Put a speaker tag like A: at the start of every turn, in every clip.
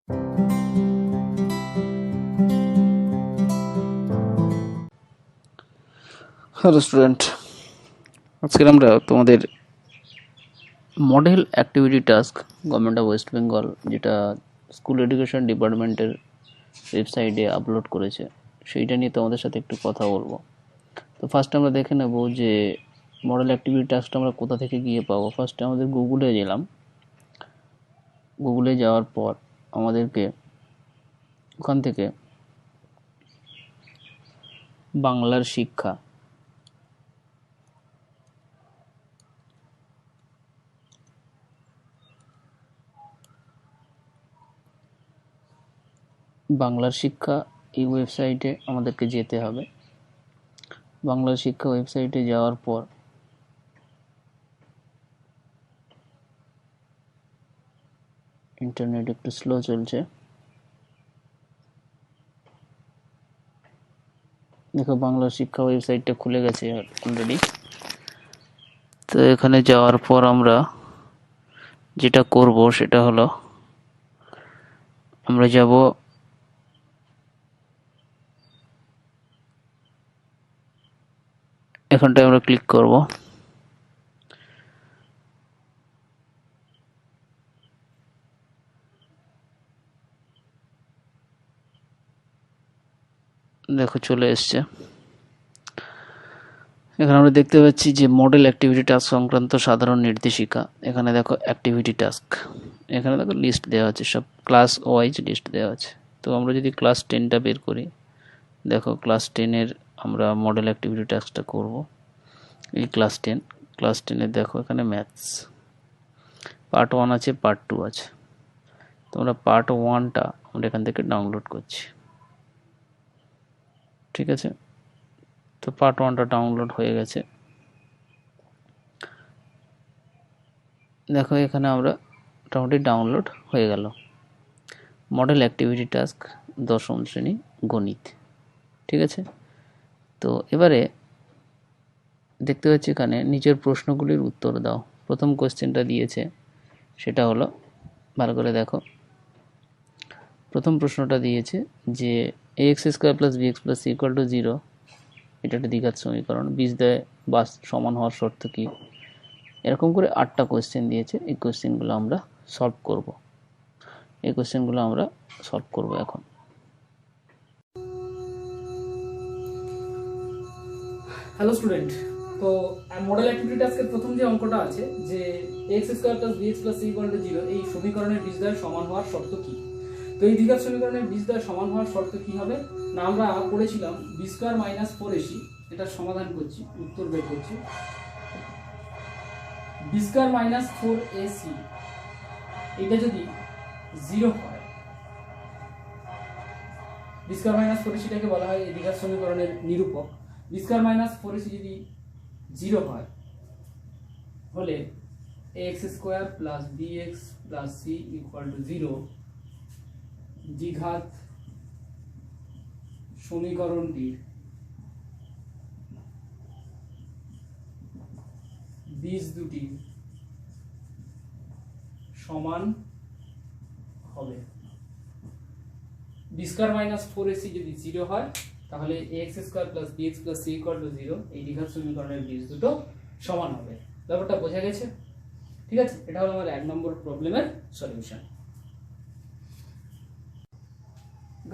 A: Hello student, আজকে আমরা তোমাদের model activity task government of West Bengal যেটা স্কুল এডুকেশন ডিপার্টমেন্টের ওয়েবসাইটে আপলোড করেছে সেইটা নিয়ে তোমাদের সাথে একটু কথা বলবো। তো ফার্স্ট আমরা দেখে নেব যে মডেল অ্যাক্টিভিটি টাস্কটা আমরা কোথা থেকে গিয়ে পাবো। ফার্স্টে আমাদের গুগলে গেলাম। গুগলে যাওয়ার পর আমাদেরকে ওখান থেকে বাংলার শিক্ষা এই ওয়েবসাইটে আমাদেরকে যেতে হবে। বাংলার শিক্ষা ওয়েবসাইটে যাওয়ার পর ইন্টারনেট একটু স্লো চলছে। দেখো বাংলা শিক্ষা ওয়েবসাইটটা খুলে গেছে অলরেডি। তো এখানে যাওয়ার পর আমরা যেটা করব সেটা হলো আমরা যাব এখানটায় আমরা ক্লিক করব। দেখো চলে এসছে। এখানে আমরা দেখতে পাচ্ছি যে মডেল অ্যাক্টিভিটি টাস্ক সংক্রান্ত সাধারণ নির্দেশিকা। এখানে দেখো অ্যাক্টিভিটি টাস্ক, এখানে দেখো লিস্ট দেওয়া আছে, সব ক্লাস ওয়াইজ লিস্ট দেওয়া আছে। তো আমরা যদি ক্লাস 10টা বের করি, দেখো ক্লাস 10-এর আমরা মডেল অ্যাক্টিভিটি টাস্কটা করব। এই ক্লাস 10-এর দেখো এখানে ম্যাথস পার্ট 1 আছে, পার্ট 2 আছে। তোমরা পার্ট 1টা আমরা এখান থেকে ডাউনলোড করছি, ঠিক আছে। তো পার্ট 1টা ডাউনলোড হয়ে গেছে। দেখো এখানে আমরা মোটামুটি ডাউনলোড হয়ে গেল মডেল অ্যাক্টিভিটি টাস্ক 10ম শ্রেণী গণিত, ঠিক আছে। তো এবারে দেখতে পাচ্ছি এখানে নিচের প্রশ্নগুলির উত্তর দাও। প্রথম কোশ্চেনটা দিয়েছে সেটা হলো, ভালো করে দেখো, প্রথম প্রশ্নটা দিয়েছে যে ax square plus bx plus c equal to 0, এটা একটা দ্বিঘাত সমীকরণ, বীজ দ্বয় বাস সমান হওয়ার শর্ত কি। এরকম করে 8টা কোশ্চেন দিয়েছে। এই কোশ্চেনগুলো আমরা সলভ করব। এখন।
B: হ্যালো স্টুডেন্ট, তো মডেল অ্যাক্টিভিটি টাস্কের প্রথম যে অঙ্কটা আছে যে x square plus bx plus c equal to 0, এই সমীকরণের বীজদ্বয় সমান হওয়ার শর্ত কি। তো এই দ্বিঘাত সমীকরণের বীজদ্বয় সমান হওয়ার শর্ত কি হবে না, আমরা পড়েছিলাম b স্কয়ার মাইনাস 4ac, এটা সমাধান করছি, উত্তর বের করছি। b স্কয়ার মাইনাস 4ac এটা যদি 0 হয়, b স্কয়ার মাইনাস 4ac টাকে বলা হয় এই দ্বিঘাত সমীকরণের নিরূপক। b স্কয়ার মাইনাস 4ac যদি 0 হয় হলে ax square plus bx plus c equal to 0 দ্বিঘাত সমীকরণটির বীজ দুটি সমান হবে। b স্কয়ার মাইনাস 4ac যদি 0 হয় তাহলে ax square plus bx plus c equal to 0 এই দ্বিঘাত সমীকরণের বীজ দুটো সমান হবে। ব্যাপারটা বোঝা গেছে? ঠিক আছে, এটা হলো আমার 1 নম্বর প্রবলেমের সলিউশন।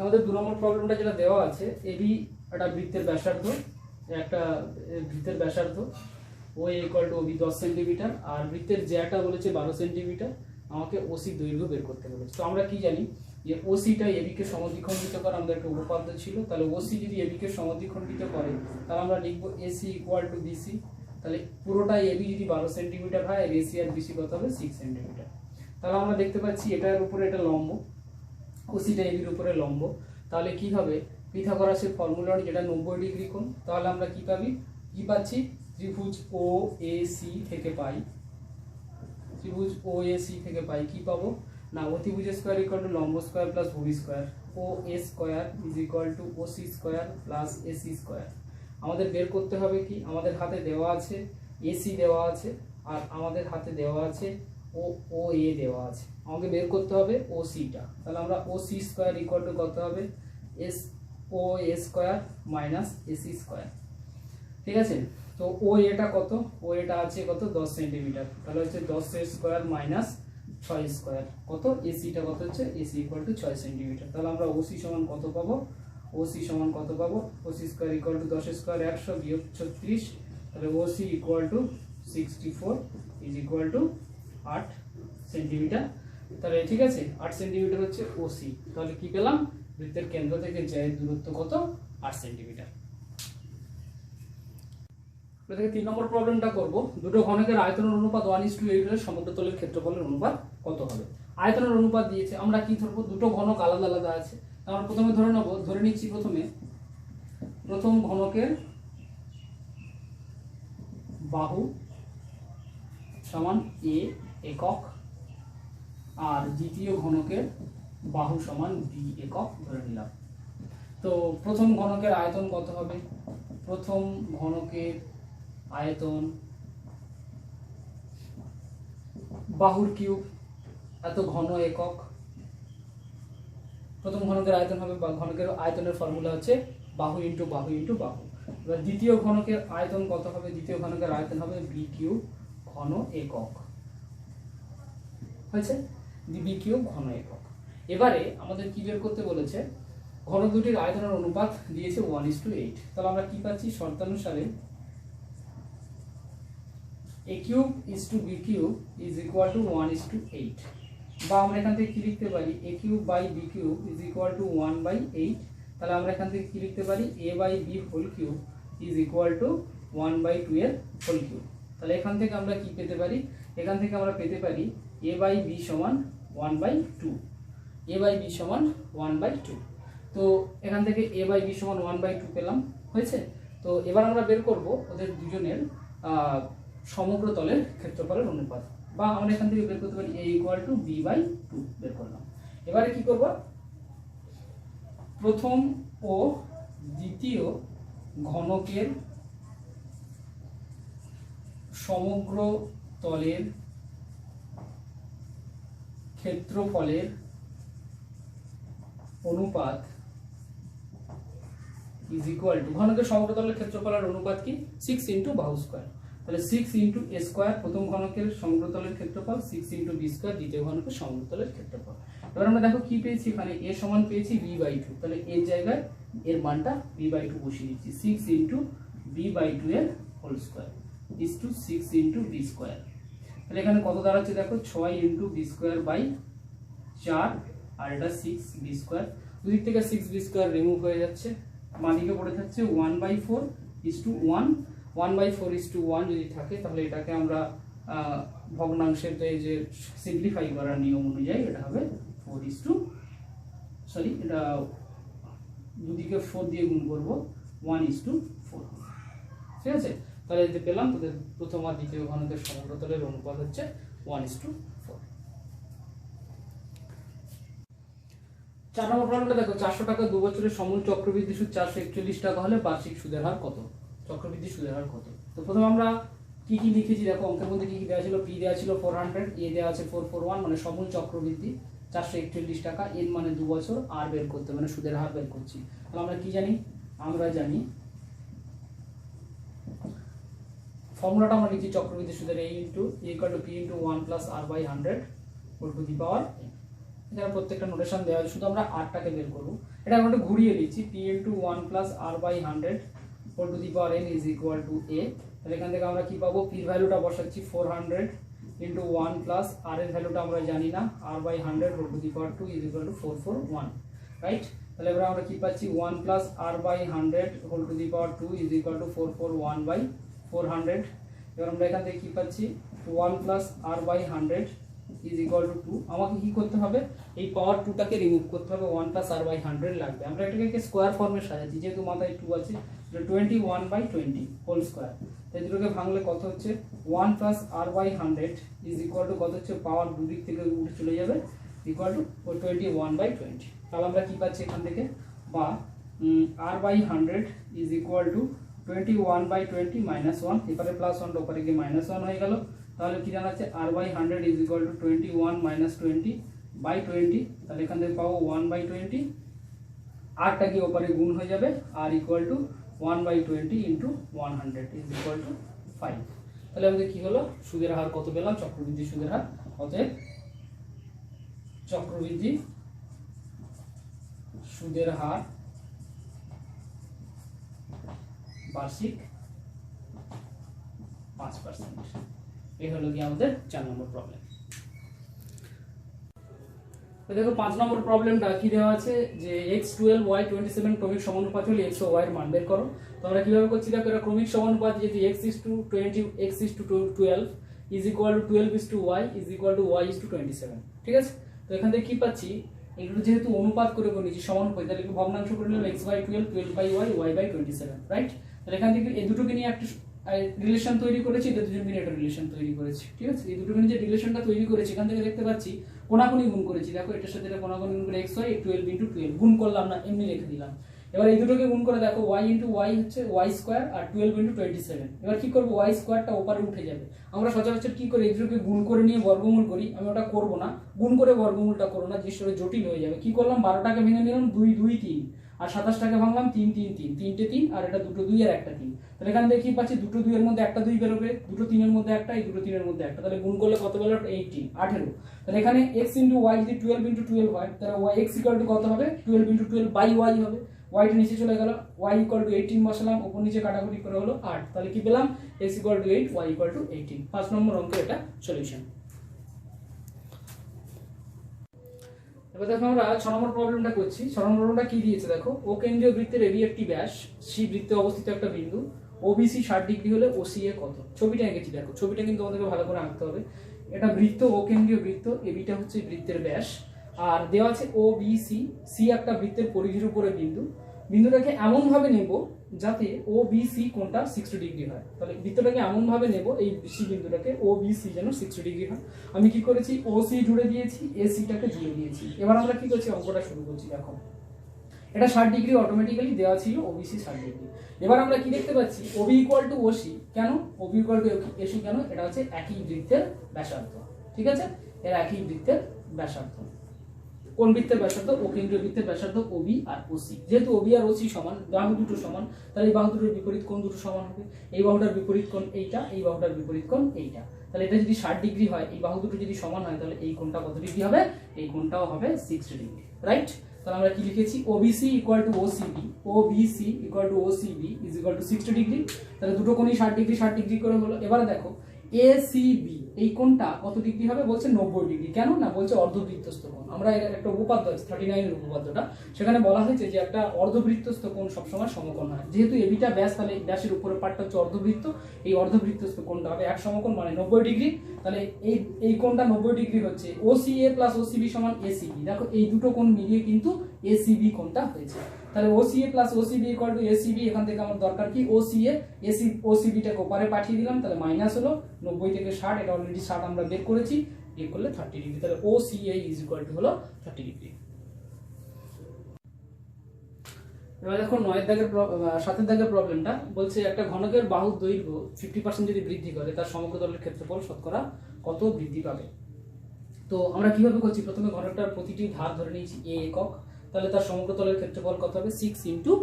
B: আমাদের 2 নম্বর প্রবলেমটা যেটা দেওয়া আছে, এবি একটা বৃত্তের ব্যাসার্ধ, ও ইকুয়াল টু ওবি 10 সেন্টিমিটার, আর বৃত্তের জ্যাটা বলেছে 12 সেন্টিমিটার, আমাকে ওসি দৈর্ঘ্য বের করতে বলেছে। তো আমরা কি জানি যে ওসিটা এবি কে সমদ্বিখণ্ডিত করে আমাদের একটা উপপাদ্য ছিল। তাহলে ওসি যদি এবি কে সমদ্বিখণ্ডিত করে তাহলে আমরা লিখব এসি ইকুয়াল টু বিসি। তাহলে পুরোটাই এবি যদি 12 সেন্টিমিটার হয়, আর এসি আর বিসি কত হবে 6 সেন্টিমিটার। তাহলে আমরা দেখতে পাচ্ছি এটার উপরে এটা লম্ব, ওসিটা এবির উপরে লম্ব। তাহলে কি হবে, পিথাগোরাসের ফর্মুলা যেটা 90 ডিগ্রি কোণ, তাহলে আমরা কি পাচ্ছি, ত্রিভুজ ও এ সি থেকে পাই কি পাবো না, অতিভুজ স্কয়ার ইকুয়াল টু লম্ব স্কয়ার প্লাস ভূমি square, O A square is equal to O C square plus A C square. আমাদের বের করতে হবে কি, আমাদের হাতে দেওয়া আছে এসি দেওয়া আছে, আর আমাদের হাতে দেওয়া আছে ও এ দেওয়া আছে। আমাকে বের করতে হবে ও সিটা। তাহলে আমরা ও সি স্কোয়ার ইকুয়াল টু কত হবে, এস ও এ স্কোয়ার মাইনাস এসি স্কোয়ার। ঠিক আছে, তো ও এটা কত, ও এটা আছে কত 10 সেন্টিমিটার, তাহলে হচ্ছে 10 স্কোয়ার মাইনাস 6 স্কোয়ার, কত এসিটা কত হচ্ছে, এসি ইকুয়াল টু 6 সেন্টিমিটার। তাহলে আমরা ওসি সমান কত পাবো, ওসি সমান কত পাবো, OC square equal to 10 square 100 বিয়োগ 36, তাহলে OC equal to 64 is equal two 8 centimetre. তাহলে ঠিক আছে, 8 সেন্টিমিটার হচ্ছে ওসি। তাহলে কি পেলাম, বৃত্তের কেন্দ্র থেকে জ্যায়ের দূরত্ব কত, 8 সেন্টিমিটার। এবার 3 নম্বর প্রবলেমটা করব, দুটো ঘনকের আয়তনের অনুপাত 1:8 হলে সমগ্র তলের ক্ষেত্রফলের অনুপাত কত হবে। আয়তনের অনুপাত দিয়েছে, আমরা কি ধরবো, দুটো ঘনক আলাদা আলাদা আছে। আমরা প্রথমে ধরে নিচ্ছি প্রথম ঘনকের বাহু সমান a একক, আর দ্বিতীয় ঘনকের বাহু সমান b একক ধরে নিলাম। তো প্রথম ঘনকের আয়তন কত হবে, প্রথম ঘনকের আয়তন বাহুর কিউব, এত ঘন একক, প্রথম ঘনকের আয়তন হবে, বা ঘনকের আয়তনের ফর্মুলা হচ্ছে বাহু ইন্টু বাহু ইন্টু বাহু। এবার দ্বিতীয় ঘনকের আয়তন কত হবে, দ্বিতীয় ঘনকের আয়তন হবে বি কিউব ঘন একক, হয়েছে, বি কিউব ঘন একক। এবারে আমাদের কি বের করতে বলেছে, ঘনক দুটির আয়তনের অনুপাত দিয়েছে 1:8। তাহলে আমরা কি পাচ্ছি, শর্তানুসারে a cube is to b cube is equal to 1:8, বা আমরা এখান থেকে কি লিখতে পারি, a cube by b cube is equal to 1/8। তাহলে আমরা এখান থেকে কি লিখতে পারি, a by b whole cube is equal to 1/2 এর whole cube। তাহলে এখান থেকে আমরা কি পেতে পারি, এখান থেকে আমরা পেতে পারি a by b সমান 1/2, a by b সমান 1/2। তো এখান থেকে a by b সমান 1/2 পেলাম, হয়েছে। তো এবার আমরা বের করব ওদের দুজনের সমগ্র তলের ক্ষেত্রফলের অনুপাত, বা আমরা এখান থেকে বের করতে পারি a ইকুয়াল টু b/2 বের করলাম। এবারে কি করব, প্রথম ও দ্বিতীয় ঘনকের সমগ্র তলের ক্ষেত্রফলের অনুপাত ইজ ইকুয়াল টু, ঘনকের সমগ্র তলের ক্ষেত্রফলের অনুপাত কি, 6 ইন্টু বাহু স্কয়ার। তাহলে 6 ইন্টু এ স্কয়ার প্রথম ঘনকের সমগ্র তলের ক্ষেত্রফল, 6 ইন্টু বি স্কয়ার দ্বিতীয় ঘনকের সমগ্র তলের ক্ষেত্রফল। এবার আমরা দেখো কি পেয়েছি, এখানে a সমান পেয়েছি b/2, তাহলে এর জায়গায় এর মানটা b/2 বসিয়ে দিচ্ছি, 6 ইন্টু b/2 এর whole square is to 6 into B square. তাহলে এখানে কত দাঁড়াচ্ছে দেখো, 6 ইন্টু বি স্কয়ার বাই 4, আর এটা 6 বি স্কয়ার, দুদিক থেকে 6 বি স্কয়ার রিমুভ হয়ে যাচ্ছে, বাঁদিকে পড়ে থাকছে 1/4 ইজ টু 1, 1/4 ইজ টু 1 যদি থাকে, তাহলে এটাকে আমরা ভগ্নাংশের যে সিম্পলিফাই করার নিয়ম অনুযায়ী এটা হবে 4 ইজ টু, সরি এটা দুদিকে 4 দিয়ে গুণ করব, 1 ইজ টু 4, ঠিক আছে। তাহলে এতে পেলাম তোদের প্রথম আর দ্বিতীয় ঘনকের সমগ্র তলের অনুপাত হচ্ছে 1:4। 4 নম্বর প্রবলেমটা দেখো, 400 টাকা 2 বছরের সমূল চক্রবৃদ্ধি সুদ 441 টাকা হলে বার্ষিক সুদের হার কত, চক্রবৃদ্ধি সুদের হার কত। তো প্রথমে আমরা কি কি লিখেছি দেখো, অঙ্কের মধ্যে কি কি দেওয়া ছিল, পি দেওয়া ছিল 400, এ দেওয়া আছে 441, মানে সমূল চক্রবৃদ্ধি 441 টাকা, এন মানে 2 বছর, আর বের করতে মানে সুদের হার বের করছি। তাহলে আমরা কি জানি, আমরা জানি ফর্মুলাটা আমরা লিখছি চক্রবৃদ্ধি সুদের a into a equal to p into 1 plus r by 100 whole to the power n। এখানে প্রত্যেকটা নোটেশন দেওয়া আছে, শুধু আমরা r টাকে বের করব। এটা আমরা একটু ঘুরিয়ে লিখছি, p into 1 plus r by 100 whole to the power n is equal to a। তাহলে এখান থেকে আমরা কি পাবো, p এর ভ্যালুটা বসাচ্ছি 400 ইনটু 1 প্লাস r এর ভ্যালুটা আমরা জানি না, r by 100 whole to the power 2 is equal to 441, right. তাহলে এবার আমরা কি পাচ্ছি, 1 plus r by 100 whole to the power 2 is equal to 441 by 400। এবার আমরা এখান থেকে কি পাচ্ছি, 1 plus r by 100 is equal to 2। আমাকে কি করতে হবে, এই পাওয়ার 2টাকে রিমুভ করতে হবে, 1 প্লাস r বাই 100 লাগবে। আমরা এটাকে স্কোয়ার ফর্মে সাজাচ্ছি, যেহেতু মাথায় 2 আছে, 21/20 হোল স্কোয়ার। তাই দুটোকে ভাঙলে কত হচ্ছে, 1 plus r by 100 is equal to কত হচ্ছে, পাওয়ার দুদিক থেকে উঠে চলে যাবে, ইকুয়াল টু 21/20। তাহলে আমরা কি পাচ্ছি এখান থেকে, বা r by 100 is equal to 21/20 -1, এপারে +1 ওপারে গিয়ে -1 হয়ে গেল। তাহলে কি জানা আছে r/100 is equal to 21 minus 20 by 20, তাহলে এখান থেকে পাবো 1/20, আরটা কি ওপারে গুণ হয়ে যাবে, r equal to 1/20 into 100 is equal two 5। তাহলে আমাদের কি হলো, সুদের হার কত পেলাম, চক্রবৃদ্ধি সুদের হার। অতএব চক্রবৃদ্ধি সুদের হার বার্ষিক 5%। এই হলো কি আমাদের 4 নম্বর প্রবলেম। দেখো 5 নম্বর প্রবলেমটা কি দেওয়া আছে যে x12 y27 ক্রমিক সমানুপাত হলে x ও y এর মান বের করো। তো আমরা কিভাবে করছি, দেখো এটা ক্রমিক সমানুপাত, যেহেতু x:20 x:12 is equal two 12:y is equal two y 27, ঠিক আছে। তো এখান থেকে কি পাচ্ছি, এগুলো যেহেতু অনুপাত করে নিয়েছি সমানুপাত, তাহলে একটু ভগ্নাংশ করে নিলাম x/12 12/y y/27, রাইট। তাহলে এখান থেকে এই দুটোকে নিয়ে একটা রিলেশন তৈরি করেছি, এটা দুজন মিলে একটা রিলেশন তৈরি করেছি, ঠিক আছে। এই দুটো মিলে যে রিলেশনটা তৈরি করেছি এখান থেকে দেখতে পাচ্ছি কোনাকুনি গুণ করেছি, দেখো এটার সাথে এটা কোনাকুনি গুণ করে xy 12 * 12 গুণ করলাম না, এমনি রেখে দিলাম। এবার এই দুটোকে গুণ করে দেখো y * y হচ্ছে y স্কয়ার আর 12 * 27। এবার কি করব, y স্কয়ারটা উপরে উঠে যাবে। আমরা সচরাচর কি করে এই দুটোকে গুণ করে নিয়ে বর্গমূল করি, আমি ওটা করব না, গুণ করে বর্গমূলটা করো না, জিনিসটা জটিল হয়ে যাবে। কি করলাম, 12টাকে ভেঙে নিলাম 2 2 3, আর 27টাকে ভাঙলাম 3 3 3, তিনটে 3 আর এটা দুটো 2 আর একটা 3। তাহলে এখানে দেখি পাচ্ছি দুটো 2 এর মধ্যে একটা 2 বেরোবে, দুটো 3 এর মধ্যে একটা, এই দুটো 3 এর মধ্যে একটা, তাহলে গুণ করলে কত বেরোলো, 18 18। তাহলে এখানে x * y যদি 12 * 12 হয়, তাহলে y x = কত হবে, 12 * 12 / y হবে। y টা নিচে চলে গেল, y = 18 বসালাম, উপর নিচে কাটাকুটি করে হলো 8। তাহলে কি পেলাম, x = 8 y = 18। 5 নম্বর অঙ্কের এটা সলিউশন। এবার দেখো আমরা 6 নম্বর প্রবলেমটা করছি। 6 নম্বর প্রবলেমটা কি দিয়েছে দেখো, ও কেন্দ্রীয় বৃত্তের এবি একটি ব্যাস, সি বৃত্তে অবস্থিত একটা বিন্দু, ওবিসি 60 ডিগ্রি হলে ওসিএ কত। ছবিটা এঁকেছি দেখো, ছবিটা কিন্তু আমাদেরকে ভালো করে আঁকতে হবে। এটা বৃত্ত, ও কেন্দ্রীয় বৃত্ত, এবিটা হচ্ছে বৃত্তের ব্যাস, আর দেওয়া আছে ও বি সি, সি একটা বৃত্তের পরিধির উপরে বিন্দু। বিন্দুটাকে এমন ভাবে নেব যাতে ও বি সি কোণটা 60 ডিগ্রি হয়। তাহলে বৃত্তটাকে এমন ভাবে নেব, এই সি বিন্দুটাকে ও বি সি যেন 60 ডিগ্রি হয়। আমি কি করেছি, ও সি জুড়ে দিয়েছি, এ সিটাকে জুড়ে দিয়েছি। এবার আমরা কি করছি, অঙ্কটা শুরু করছি। দেখো এটা 60 ডিগ্রি অটোমেটিক্যালি দেওয়া ছিল, ওবিসি 60 ডিগ্রি। এবার আমরা কি দেখতে পাচ্ছি, ওবি = ওসি, কেন ওবি = এসি, কেন এটা হচ্ছে একই বৃত্তের ব্যাসার্ধ, ঠিক আছে। এর একই বৃত্তের ব্যাসার্ধ, কোন বৃত্তের ব্যাসার্ধ, ও কেন্দ্রীয় বৃত্তের ব্যাসার্ধ ওবি আর ওসি। যেহেতু ওবি আর ওসি সমান, বাহু দুটো সমান, তাহলে এই বাহু দুটোর বিপরীত কোণ দুটো সমান হবে। এই বাহুটার বিপরীত কোণ এইটা, এই বাহুটার বিপরীত কোণ এইটা। তাহলে এটা যদি 60 ডিগ্রি হয়, এই বাহু দুটো যদি সমান হয়, তাহলে এই কোণটা কত ডিগ্রি হবে, এই কোণটাও হবে 60 ডিগ্রি, রাইট। তাহলে আমরা কি লিখেছি, OBC = OCB, OBC = OCB is equal two 60 degree. তাহলে দুটো কোণই 60 ডিগ্রি 60 ডিগ্রি করে হলো। এবারে দেখো এসিবি এই কোণটা কত ডিগ্রি হবে, বলছে 90 ডিগ্রি। কেন না, বলছে অর্ধবৃত্তস্থ কোণ। আমরা এর একটা উপপাদ্য আছে 39 এর উপপাদ্যটা, সেখানে বলা হয়েছে যে একটা অর্ধবৃত্তস্থ কোণ সবসময় সমকোণ হয়। যেহেতু এবিটা ব্যাস, তাহলে ব্যাসের উপরের পার্টটা হচ্ছে অর্ধবৃত্ত, এই অর্ধবৃত্তস্থ কোণটা হবে এক সমকোণ, মানে 90 ডিগ্রি। তাহলে এই কোণটা 90 ডিগ্রি হচ্ছে ওসিএ + ওসিবি = এসিবি। দেখো এই দুটো কোণ মিলিয়ে কিন্তু এসিবি কোণটা হয়েছে। তাহলে ওসিএ + ওসিবি = এসিবি। এখান থেকে আমার দরকার কি, ওসিএ, এসি ওসিবিটাকে ওপারে পাঠিয়ে দিলাম, তাহলে মাইনাস হলো 90 থেকে 60, এটা অলরেডি 60 আমরা বের করেছি, বের করলে 30 ডিগ্রি। তাহলে ওসিএ = হলো 30 ডিগ্রি। এবার দেখো 9 দাগের 7 দাগের প্রবলেমটা বলছে, একটা ঘনকের বাহুর দৈর্ঘ্য 50% যদি বৃদ্ধি করে, তার সমগ্র তলের ক্ষেত্রফল শতকরা কত বৃদ্ধি পাবে। তো আমরা কিভাবে করছি, প্রথমে ঘনকটার প্রতিটি ধার ধরে নিয়েছি a একক, তাহলে তার সমগ্র তলের ক্ষেত্রফল কত হবে, 6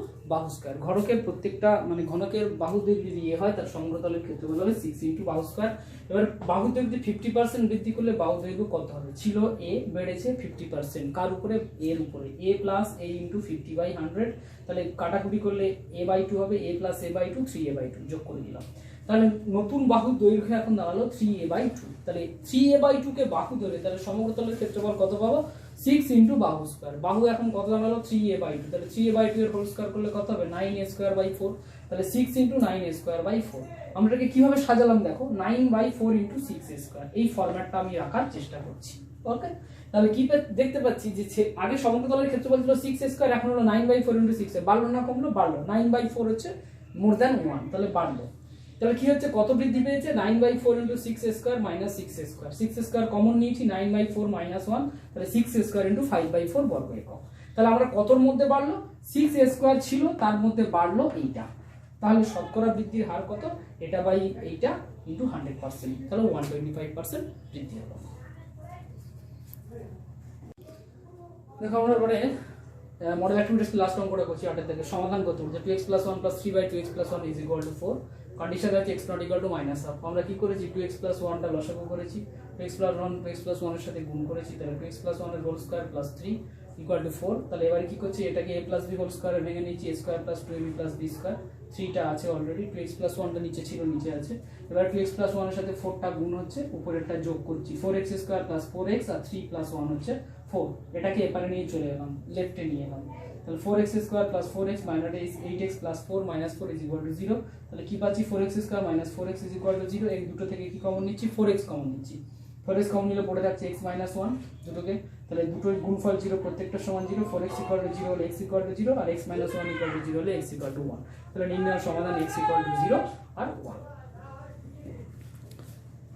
B: * বাহু স্কয়ার। ঘনকের প্রত্যেকটা মানে ঘনকের বাহু দৈর্ঘ্য যদি a হয়, তার সমগ্র তলের ক্ষেত্রফল হবে 6 * বাহু স্কয়ার। এবার বাহু দৈর্ঘ্য 50% বৃদ্ধি করলে বাহু দৈর্ঘ্য কত হবে, ছিল a, বেড়েছে 50%, কার উপরে, এর উপরে, a + a * 50/100। তাহলে কাটাকুটি করলে a/2 হবে, a + a/2 3a/2 যোগ করে দিলাম। তাহলে নতুন বাহুর দৈর্ঘ্য এখন দাঁড়ালো 3a/2। তাহলে 3a/2 কে বাহু ধরে তাহলে সমগ্র তলের ক্ষেত্রফল কত পাবো, 6 * বাহু স্কয়ার। বাহু এখন কত দাঁড়ালো, 3a/2। তাহলে 3a/2 এর হোল স্কয়ার করলে কত হবে, 9a²/4। তাহলে 6 * 9a²/4। আমরা এটাকে কিভাবে সাজালাম দেখো, 9/4 * 6a²। এই ফরম্যাটটা আমি রাখার চেষ্টা করছি, ওকে। তাহলে কি দেখতে পাচ্ছি যে আগে সমগ্র তলের ক্ষেত্রফল ছিল 6a², এখন হলো 9/4 * 6a। বাড়লো না কমলো, বাড়লো। 9/4 হচ্ছে মোর দ্যান 1, তাহলে বাড়লো। তাহলে কি হচ্ছে, কত বৃদ্ধি পেয়েছে, 9/4 * 6a² - 6a²। 6a² কমন নিয়েছি, 9/4 - 1, তাহলে 6a² * 5/4 বর্গ একক। তাহলে আমরা কতর মধ্যে বাড়লো, 6a² ছিল তার মধ্যে বাড়লো এইটা। তাহলে শতকরা বৃদ্ধির হার কত, এটা বাই এইটা ইন্টু 100%, তাহলে 125% বৃদ্ধি হলো। দেখো আমরা এবারে মডেল অ্যাক্টিভিটিস লাস্ট অঙ্কটা করছি 8 থেকে সমাধান করতে বলছে 2x + 1 + 3/2x + 1 = 4, কন্ডিশন আছে x ≠ -1/2। আমরা কি করেছি 2x + 1 টা লসাগু করেছি, 2x + 1 2x + 1 এর সাথে গুণ করেছি, তাহলে 2x + 1 এর হোল স্কয়ার + 3 = 4। তাহলে এবারে কি করছি এটাকে a + b হোল স্কয়ারে ভেঙে নিয়েছি, a square + 2ab + b square, 3 টা আছে অলরেডি, 2x + 1 টা নিচে ছিল নিচে আছে। এবার 2x + 1 এর সাথে 4 টা গুণ হচ্ছে, উপরেরটা যোগ করছি, 4x² + 4x আর 3 + 1 হচ্ছে 4। এটাকে এপারে নিয়ে চলে এলাম, লেফটে নিয়ে এলাম, তাহলে 4x² + 4x - 8x + 4 - 4 = 0। তাহলে কি পাচ্ছি 4x² - 4x = 0। এই দুটো থেকে কি কমন নিচ্ছি 4x কমন নিচ্ছি, 4x কমন নিলে পড়ে থাকছে x - 1 দুটোকে, তাহলে দুটোর গুণফল 0, প্রত্যেকটা সমান 0। 4x = 0 হলে x = 0 আর x - 1 = 0 হলে x = 1। তাহলে নির্ণয় সমাধান x = 0 আর 1।